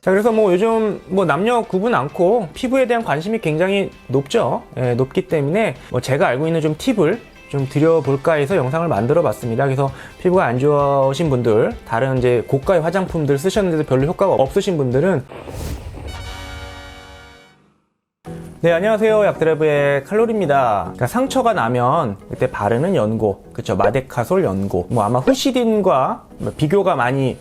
자, 그래서 뭐 요즘 뭐 남녀 구분 않고 피부에 대한 관심이 굉장히 높죠. 예, 높기 때문에 뭐 제가 알고 있는 좀 팁을 좀 드려볼까 해서 영상을 만들어 봤습니다. 그래서 피부가 안 좋으신 분들, 다른 이제 고가의 화장품들 쓰셨는데도 별로 효과가 없으신 분들은 네, 안녕하세요. 약드라이브의 칼로리입니다. 그러니까 상처가 나면 그때 바르는 연고, 그쵸, 마데카솔 연고, 뭐 아마 후시딘과 비교가 많이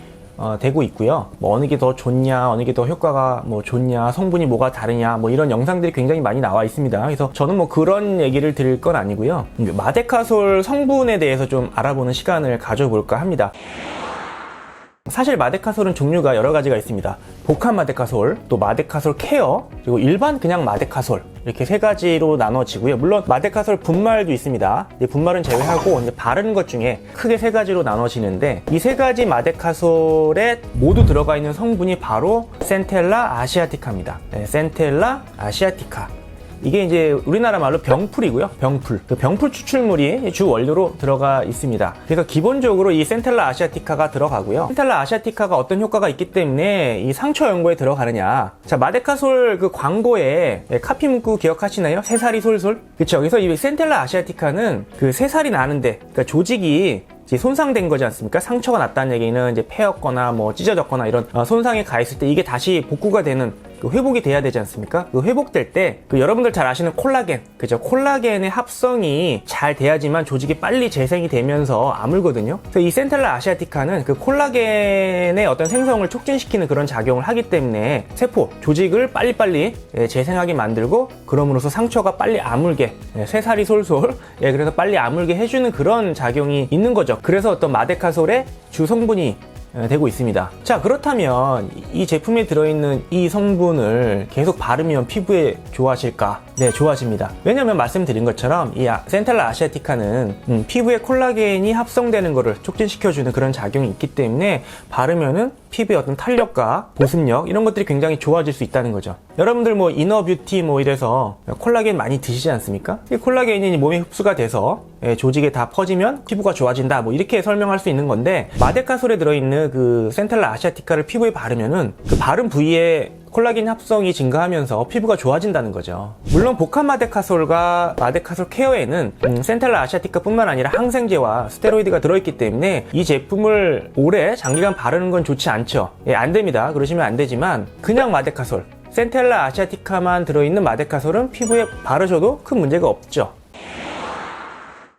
되고 있고요. 뭐 어느 게 더 좋냐, 어느 게 더 효과가 뭐 좋냐, 성분이 뭐가 다르냐, 뭐 이런 영상들이 굉장히 많이 나와 있습니다. 그래서 저는 뭐 그런 얘기를 드릴 건 아니고요. 마데카솔 성분에 대해서 좀 알아보는 시간을 가져볼까 합니다. 사실 마데카솔은 종류가 여러 가지가 있습니다. 복합 마데카솔, 또 마데카솔 케어, 그리고 일반 그냥 마데카솔, 이렇게 세 가지로 나눠지고요. 물론 마데카솔 분말도 있습니다. 분말은 제외하고 이제 바르는 것 중에 크게 세 가지로 나눠지는데, 이 세 가지 마데카솔에 모두 들어가 있는 성분이 바로 센텔라 아시아티카입니다. 네, 센텔라 아시아티카. 이게 이제 우리나라 말로 병풀이고요. 병풀. 그 병풀 추출물이 주 원료로 들어가 있습니다. 그래서 기본적으로 이 센텔라 아시아티카가 들어가고요. 센텔라 아시아티카가 어떤 효과가 있기 때문에 이 상처 연고에 들어가느냐. 자, 마데카솔 그 광고에 카피 문구 기억하시나요? 새살이 솔솔? 그쵸. 그래서 이 센텔라 아시아티카는 그 새살이 나는데, 그러니까 조직이 이제 손상된 거지 않습니까? 상처가 났다는 얘기는 이제 패였거나 뭐 찢어졌거나 이런 손상이 가 있을 때 이게 다시 복구가 되는, 그 회복이 돼야 되지 않습니까? 그 회복될 때 그 여러분들 잘 아시는 콜라겐, 그죠? 콜라겐의 합성이 잘 돼야지만 조직이 빨리 재생이 되면서 아물거든요. 그래서 이 센텔라 아시아티카는 그 콜라겐의 어떤 생성을 촉진시키는 그런 작용을 하기 때문에 세포, 조직을 빨리빨리 재생하게 만들고, 그럼으로써 상처가 빨리 아물게, 쇠살이 솔솔, 그래서 빨리 아물게 해주는 그런 작용이 있는 거죠. 그래서 어떤 마데카솔의 주 성분이 되고 있습니다. 자, 그렇다면 이 제품에 들어있는 이 성분을 계속 바르면 피부에 좋아질까? 네, 좋아집니다. 왜냐면 말씀드린 것처럼 이 센텔라 아시아티카는 피부에 콜라겐이 합성되는 것을 촉진시켜주는 그런 작용이 있기 때문에 바르면은 피부의 어떤 탄력과 보습력, 이런 것들이 굉장히 좋아질 수 있다는 거죠. 여러분들 뭐 이너뷰티 뭐 이래서 콜라겐 많이 드시지 않습니까? 이 콜라겐이 몸에 흡수가 돼서 조직에 다 퍼지면 피부가 좋아진다, 뭐 이렇게 설명할 수 있는 건데, 마데카솔에 들어있는 그 센텔라 아시아티카를 피부에 바르면은 그 바른 부위에 콜라겐 합성이 증가하면서 피부가 좋아진다는 거죠. 물론 복합 마데카솔과 마데카솔 케어에는 센텔라 아시아티카 뿐만 아니라 항생제와 스테로이드가 들어있기 때문에 이 제품을 오래 장기간 바르는 건 좋지 않죠. 안 됩니다. 그러시면 안 되지만 그냥 마데카솔, 센텔라 아시아티카만 들어있는 마데카솔은 피부에 바르셔도 큰 문제가 없죠.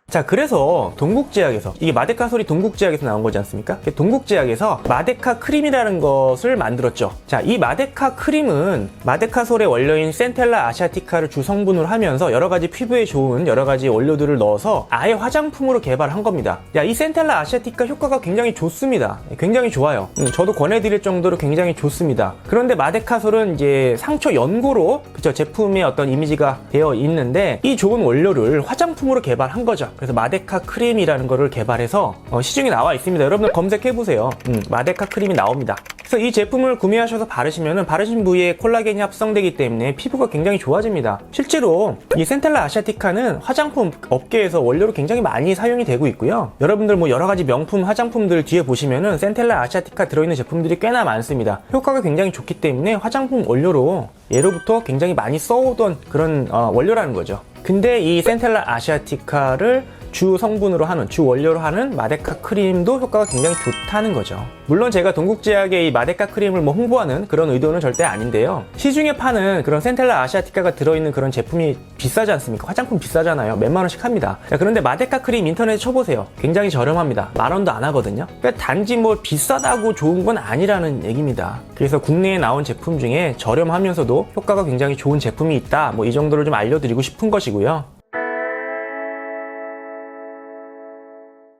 자, 그래서 동국제약에서, 이게 마데카솔이 동국제약에서 나온 거지 않습니까? 동국제약에서 마데카 크림이라는 것을 만들었죠. 자, 이 마데카 크림은 마데카솔의 원료인 센텔라 아시아티카를 주 성분으로 하면서 여러 가지 피부에 좋은 여러 가지 원료들을 넣어서 아예 화장품으로 개발한 겁니다. 야, 이 센텔라 아시아티카 효과가 굉장히 좋습니다. 굉장히 좋아요. 저도 권해드릴 정도로 굉장히 좋습니다. 그런데 마데카솔은 이제 상처 연고로, 그쵸, 제품의 어떤 이미지가 되어 있는데, 이 좋은 원료를 화장품으로 개발한 거죠. 그래서 마데카 크림이라는 거를 개발해서 시중에 나와 있습니다. 여러분들 검색해보세요. 마데카 크림이 나옵니다. 그래서 이 제품을 구매하셔서 바르시면은 바르신 부위에 콜라겐이 합성되기 때문에 피부가 굉장히 좋아집니다. 실제로 이 센텔라 아시아티카는 화장품 업계에서 원료로 굉장히 많이 사용이 되고 있고요. 여러분들 뭐 여러 가지 명품 화장품들 뒤에 보시면은 센텔라 아시아티카 들어있는 제품들이 꽤나 많습니다. 효과가 굉장히 좋기 때문에 화장품 원료로 예로부터 굉장히 많이 써오던 그런 원료라는 거죠. 근데 이 센텔라 아시아티카를 주 성분으로 하는, 주 원료로 하는 마데카 크림도 효과가 굉장히 좋다는 거죠. 물론 제가 동국제약의 이 마데카 크림을 뭐 홍보하는 그런 의도는 절대 아닌데요. 시중에 파는 그런 센텔라 아시아티카가 들어있는 그런 제품이 비싸지 않습니까? 화장품 비싸잖아요. 몇만 원씩 합니다. 자, 그런데 마데카 크림 인터넷에 쳐보세요. 굉장히 저렴합니다. 10,000원도 안 하거든요. 그러니까 단지 뭐 비싸다고 좋은 건 아니라는 얘기입니다. 그래서 국내에 나온 제품 중에 저렴하면서도 효과가 굉장히 좋은 제품이 있다, 뭐 이 정도를 좀 알려드리고 싶은 것이고요.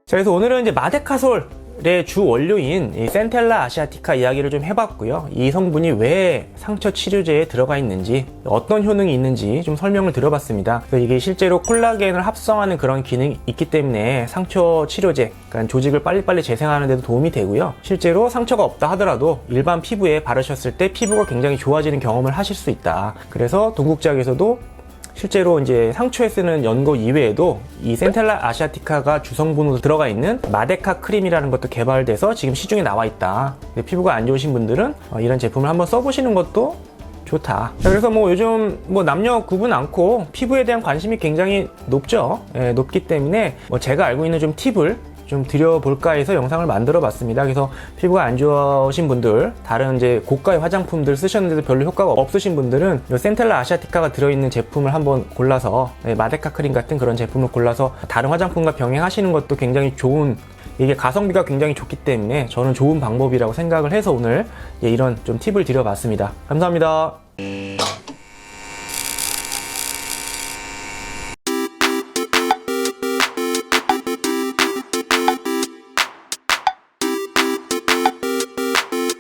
자, 그래서 오늘은 이제 마데카솔의 주 원료인 이 센텔라 아시아티카 이야기를 좀 해봤고요. 이 성분이 왜 상처 치료제에 들어가 있는지, 어떤 효능이 있는지 좀 설명을 드려봤습니다. 그래서 이게 실제로 콜라겐을 합성하는 그런 기능이 있기 때문에 상처 치료제, 그러니까 조직을 빨리빨리 재생하는 데도 도움이 되고요. 실제로 상처가 없다 하더라도 일반 피부에 바르셨을 때 피부가 굉장히 좋아지는 경험을 하실 수 있다. 그래서 동국제약에서도 실제로 이제 상초에 쓰는 연고 이외에도 이 센텔라 아시아티카가 주성분으로 들어가 있는 마데카 크림이라는 것도 개발돼서 지금 시중에 나와 있다. 피부가 안 좋으신 분들은 이런 제품을 한번 써보시는 것도 좋다. 그래서 뭐 요즘 뭐 남녀 구분 않고 피부에 대한 관심이 굉장히 높죠. 예, 높기 때문에 뭐 제가 알고 있는 좀 팁을 좀 드려볼까 해서 영상을 만들어 봤습니다. 그래서 피부가 안 좋으신 분들, 다른 이제 고가의 화장품들 쓰셨는데도 별로 효과가 없으신 분들은 이 센텔라 아시아티카가 들어있는 제품을 한번 골라서, 마데카 크림 같은 그런 제품을 골라서 다른 화장품과 병행하시는 것도 굉장히 좋은, 이게 가성비가 굉장히 좋기 때문에 저는 좋은 방법이라고 생각을 해서 오늘 이런 좀 팁을 드려봤습니다. 감사합니다.